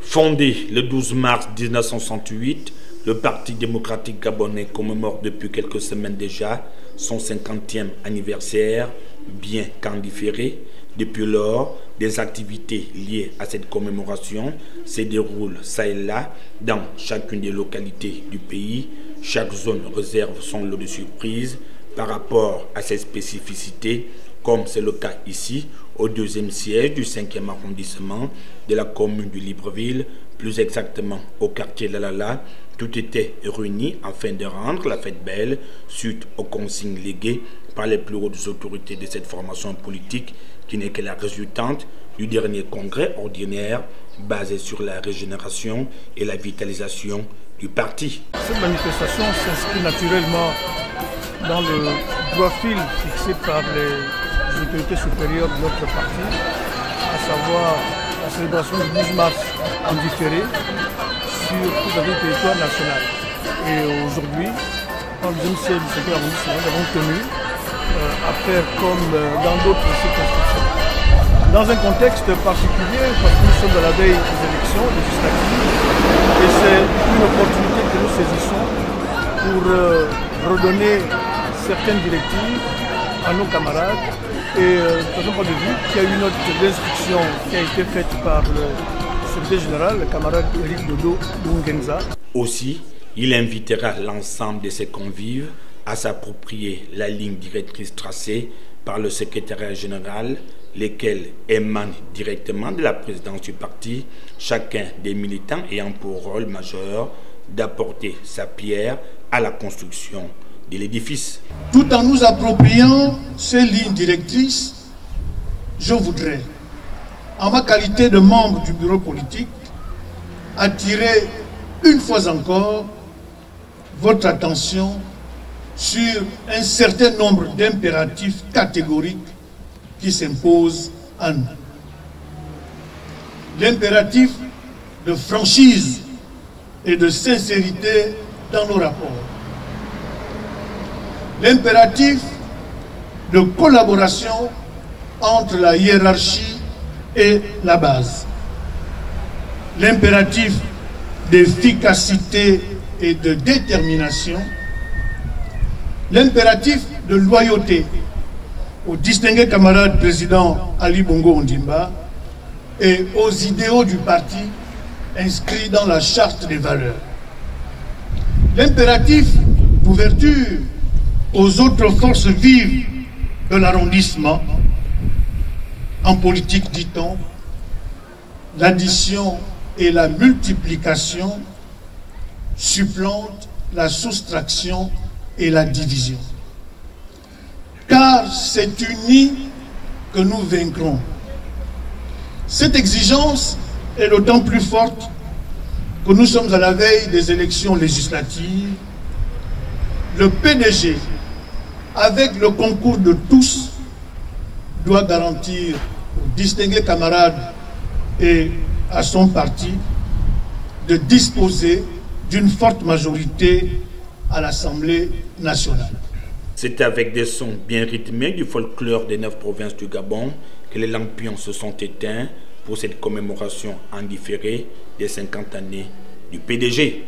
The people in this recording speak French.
Fondé le 12 mars 1968, le Parti démocratique gabonais commémore depuis quelques semaines déjà son 50e anniversaire, bien qu'en différé. Depuis lors, des activités liées à cette commémoration se déroulent ça et là dans chacune des localités du pays. Chaque zone réserve son lot de surprises par rapport à ses spécificités, comme c'est le cas ici, au deuxième siège du 5e arrondissement de la commune de Libreville, plus exactement au quartier Lalala. Tout était réuni afin de rendre la fête belle suite aux consignes léguées par les plus hautes autorités de cette formation politique qui n'est que la résultante du dernier congrès ordinaire basé sur la régénération et la vitalisation du parti. Cette manifestation s'inscrit naturellement dans le droit fil fixé par les autorités supérieures de notre parti, à savoir la célébration du 12 mars en différé sur tout le territoire national. Et aujourd'hui, dans le 2e siège du 5e arrondissement, nous avons tenu à faire comme dans d'autres circonscriptions. Dans un contexte particulier, parce que nous sommes à la veille des élections législatives, et c'est une opportunité que nous saisissons pour redonner certaines directives à nos camarades. Et de notre point de vue, il y a eu une note d'instruction qui a été faite par le secrétaire général, le camarade Eric Dodo Dungenza. Aussi, il invitera l'ensemble de ses convives à s'approprier la ligne directrice tracée par le secrétariat général, lesquels émanent directement de la présidence du parti, chacun des militants ayant pour rôle majeur d'apporter sa pierre à la construction de l'édifice. Tout en nous appropriant ces lignes directrices, je voudrais, en ma qualité de membre du bureau politique, attirer une fois encore votre attention sur un certain nombre d'impératifs catégoriques qui s'imposent à nous. L'impératif de franchise et de sincérité dans nos rapports. L'impératif de collaboration entre la hiérarchie et la base. L'impératif d'efficacité et de détermination. L'impératif de loyauté au distingué camarade président Ali Bongo Ondimba et aux idéaux du parti inscrits dans la charte des valeurs. L'impératif d'ouverture aux autres forces vives de l'arrondissement. En politique, dit-on, l'addition et la multiplication supplantent la soustraction et la division. Car c'est unis que nous vaincrons. Cette exigence est d'autant plus forte que nous sommes à la veille des élections législatives. Le PDG, avec le concours de tous, doit garantir aux distingués camarades et à son parti de disposer d'une forte majorité à l'Assemblée nationale. C'est avec des sons bien rythmés du folklore des 9 provinces du Gabon que les lampions se sont éteints pour cette commémoration en différé des 50 années du PDG.